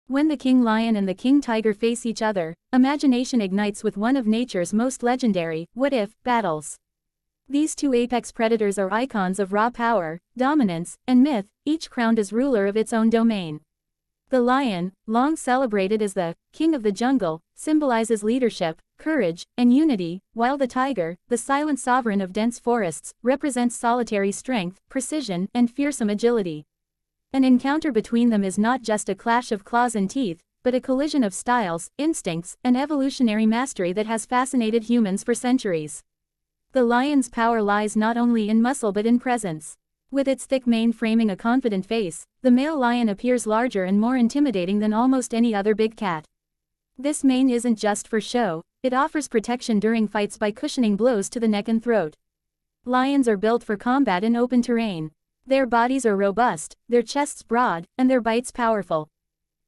When the king lion and the king tiger face each other, imagination ignites with one of nature's most legendary, what-if, battles. These two apex predators are icons of raw power, dominance, and myth, each crowned as ruler of its own domain. The lion, long celebrated as the king of the jungle, symbolizes leadership, courage, and unity, while the tiger, the silent sovereign of dense forests, represents solitary strength, precision, and fearsome agility. An encounter between them is not just a clash of claws and teeth, but a collision of styles, instincts, and evolutionary mastery that has fascinated humans for centuries. The lion's power lies not only in muscle but in presence. With its thick mane framing a confident face, the male lion appears larger and more intimidating than almost any other big cat. This mane isn't just for show, it offers protection during fights by cushioning blows to the neck and throat. Lions are built for combat in open terrain. Their bodies are robust, their chests broad, and their bites powerful.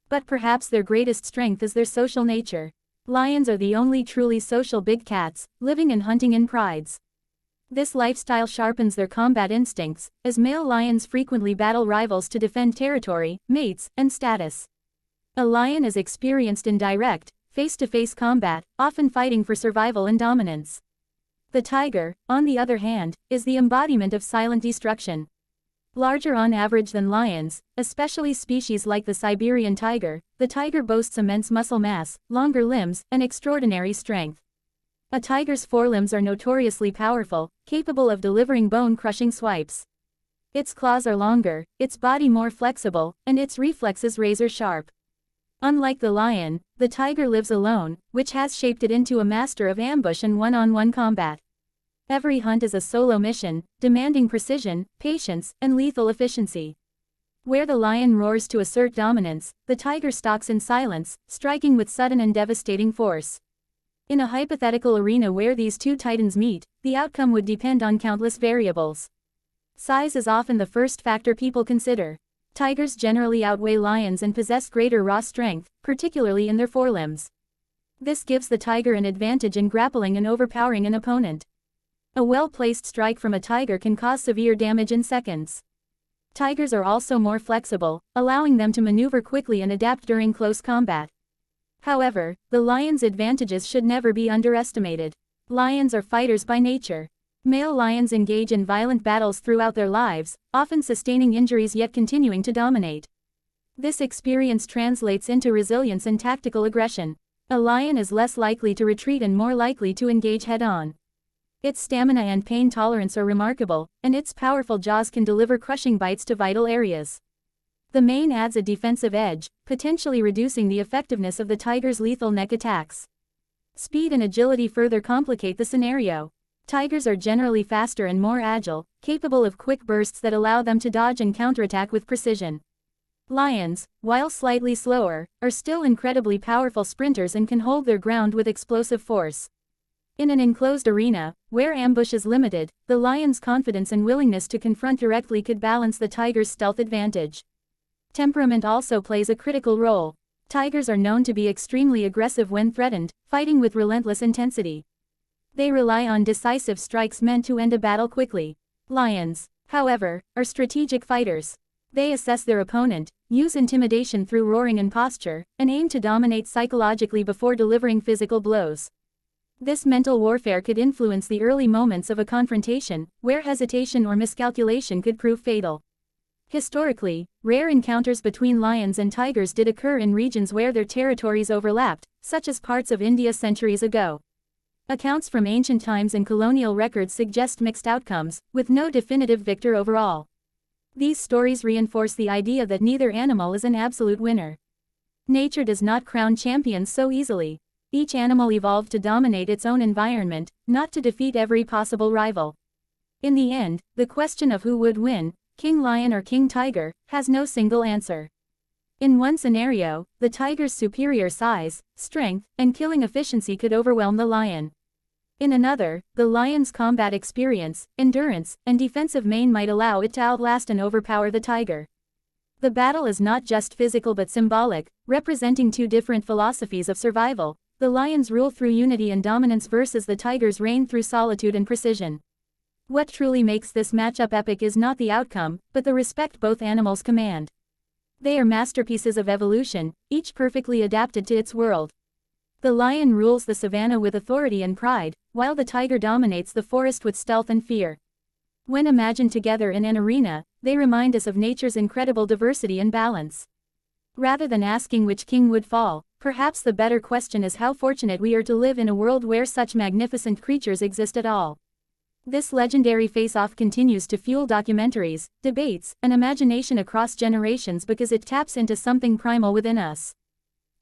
But perhaps their greatest strength is their social nature. Lions are the only truly social big cats, living and hunting in prides. This lifestyle sharpens their combat instincts, as male lions frequently battle rivals to defend territory, mates, and status. A lion is experienced in direct, face-to-face combat, often fighting for survival and dominance. The tiger, on the other hand, is the embodiment of silent destruction. Larger on average than lions, especially species like the Siberian tiger, the tiger boasts immense muscle mass, longer limbs, and extraordinary strength. A tiger's forelimbs are notoriously powerful, capable of delivering bone-crushing swipes. Its claws are longer, its body more flexible, and its reflexes razor-sharp. Unlike the lion, the tiger lives alone, which has shaped it into a master of ambush and one-on-one combat. Every hunt is a solo mission, demanding precision, patience, and lethal efficiency. Where the lion roars to assert dominance, the tiger stalks in silence, striking with sudden and devastating force. In a hypothetical arena where these two titans meet, the outcome would depend on countless variables. Size is often the first factor people consider. Tigers generally outweigh lions and possess greater raw strength, particularly in their forelimbs. This gives the tiger an advantage in grappling and overpowering an opponent. A well-placed strike from a tiger can cause severe damage in seconds. Tigers are also more flexible, allowing them to maneuver quickly and adapt during close combat. However, the lion's advantages should never be underestimated. Lions are fighters by nature. Male lions engage in violent battles throughout their lives, often sustaining injuries yet continuing to dominate. This experience translates into resilience and tactical aggression. A lion is less likely to retreat and more likely to engage head-on. Its stamina and pain tolerance are remarkable, and its powerful jaws can deliver crushing bites to vital areas. The mane adds a defensive edge, potentially reducing the effectiveness of the tiger's lethal neck attacks. Speed and agility further complicate the scenario. Tigers are generally faster and more agile, capable of quick bursts that allow them to dodge and counterattack with precision. Lions, while slightly slower, are still incredibly powerful sprinters and can hold their ground with explosive force. In an enclosed arena, where ambush is limited, the lion's confidence and willingness to confront directly could balance the tiger's stealth advantage. Temperament also plays a critical role. Tigers are known to be extremely aggressive when threatened, fighting with relentless intensity. They rely on decisive strikes meant to end a battle quickly. Lions, however, are strategic fighters. They assess their opponent, use intimidation through roaring and posture, and aim to dominate psychologically before delivering physical blows. This mental warfare could influence the early moments of a confrontation, where hesitation or miscalculation could prove fatal. Historically, rare encounters between lions and tigers did occur in regions where their territories overlapped, such as parts of India centuries ago. Accounts from ancient times and colonial records suggest mixed outcomes, with no definitive victor overall. These stories reinforce the idea that neither animal is an absolute winner. Nature does not crown champions so easily. Each animal evolved to dominate its own environment, not to defeat every possible rival. In the end, the question of who would win, King Lion or King Tiger, has no single answer. In one scenario, the tiger's superior size, strength, and killing efficiency could overwhelm the lion. In another, the lion's combat experience, endurance, and defensive mane might allow it to outlast and overpower the tiger. The battle is not just physical but symbolic, representing two different philosophies of survival: the lion's rule through unity and dominance versus the tiger's reign through solitude and precision. What truly makes this matchup epic is not the outcome, but the respect both animals command. They are masterpieces of evolution, each perfectly adapted to its world. The lion rules the savanna with authority and pride, while the tiger dominates the forest with stealth and fear. When imagined together in an arena, they remind us of nature's incredible diversity and balance. Rather than asking which king would fall, perhaps the better question is how fortunate we are to live in a world where such magnificent creatures exist at all. This legendary face-off continues to fuel documentaries, debates, and imagination across generations because it taps into something primal within us.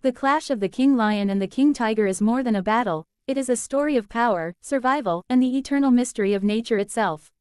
The clash of the king lion and the king tiger is more than a battle, it is a story of power, survival, and the eternal mystery of nature itself.